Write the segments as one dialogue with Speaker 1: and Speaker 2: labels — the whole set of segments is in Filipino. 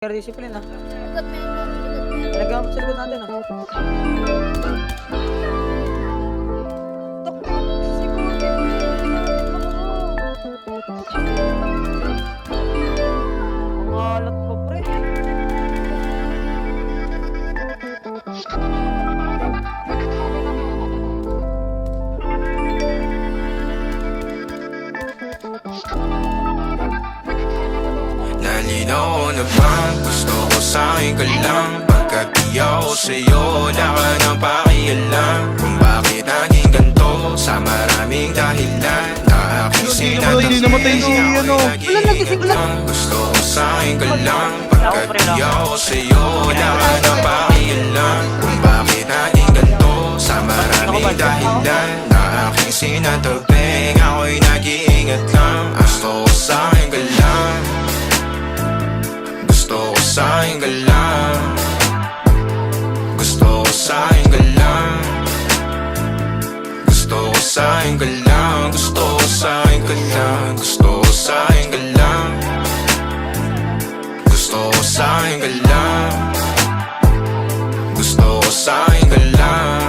Speaker 1: Pero discipline ah. Talagang sa likod natin ah. Ang alat pa pre.
Speaker 2: Nalinaw na bang gusto ko sa'yo ka lang? Pagkat di ako sa'yo, wala ka nang pakialam. Kung bakit naging ganito sa maraming dahilan na aking sinatapin.
Speaker 1: Wala nagising lang.
Speaker 2: Gusto ko sa'yo ka lang. Pagkat di ako sa'yo, wala ka nang pakialam. Kung bakit naging ganito sa maraming dahilan na aking sinatapin. Ako'y nag-iingat lang. Gusto ko sa'yo ka lang. Gusto ko sa'yo ka lang. Gusto ko sa'yo ka lang. Gusto ko sa'yo ka lang. Gusto ko sa'yo ka lang. Gusto ko sa'yo ka lang. Gusto ko sa'yo ka lang. Gusto ko sa'yo ka lang.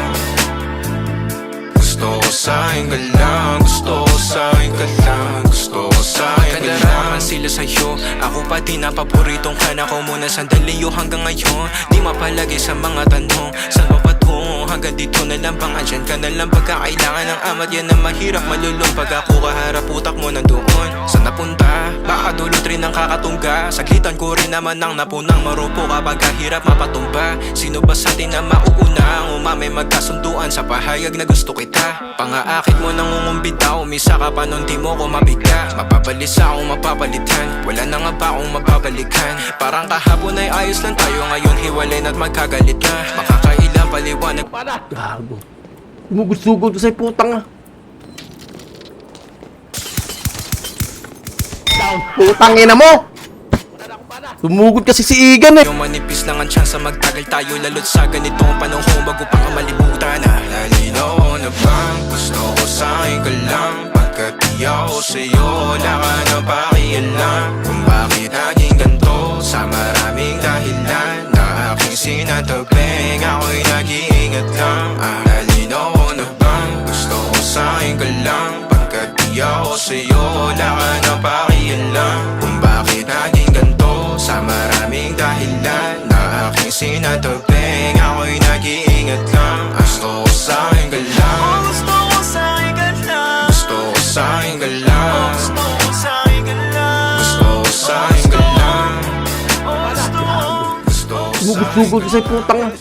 Speaker 2: Gusto ko sa'yo ka lang. Gusto ko sa'yo ka lang. Gusto ko sa'yo ka lang. Sila sa'yo, ako pati na paboritong ka na ko muna sandali yo hanggang ngayon. Di mapalagi sa mga tanong, saan ba patungo? Hanggang dito na lang bang andyan ka na lang pagkakailangan ng amat. Yan ang mahirap malulong pag ako kaharap utak mo nandoon. Saan napunta? Baka dulot rin ang kakatungga. Saglitan ko rin naman ang napunang marupo kapag kahirap mapatumba. Sino ba sa atin na mauuna ang umamay magkasunduan sa pahayag na gusto kita? Pangaakit mo nang umumbita, umisa ka pa nun di mo ko mabiga. Mapapalis akong mapapalitan, wala na nga ba akong mapabalikan? Parang kahapon ay ayos lang tayo, ngayon hiwalay na't magkagalit na. Makakailang paliwanag.
Speaker 3: Gago. Sumugod-sugod sa'y putang ah. Putang ina mo! Sumugod kasi si Igan eh.
Speaker 2: Yung manipis lang ang tsansa magtagal tayo, lalo't sa ganitong panahon bago pa ka malibutan na. Nalinaw na bang gusto ko sa'yo ka lang? Pagkat di ako sa'yo, wala ka nang pakialam. Kung bakit naging ganito sa maraming dahilan na aking sinataping. Ako'y nag-iingat lang. Nalinaw na bang gusto ko sa'yo ka lang? Pagkat di ako sa'yo, wala ka nang pakialam. Kung bakit naging ganito sa maraming dahilan na aking sinataping. Ako'y nag-iingat lang. Gusto ko sa'yo ka lang. Gusto ko sa'yo ka lang. Gusto ko sa'yo ka lang. Gusto ko sa'yo ka lang. Gusto ko sa'yo ka lang. Gusto ko
Speaker 3: Sumugod-sugod sa'y putang ah.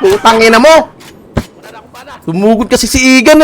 Speaker 3: Putang ina mo! Sumugod kasi si Igan eh.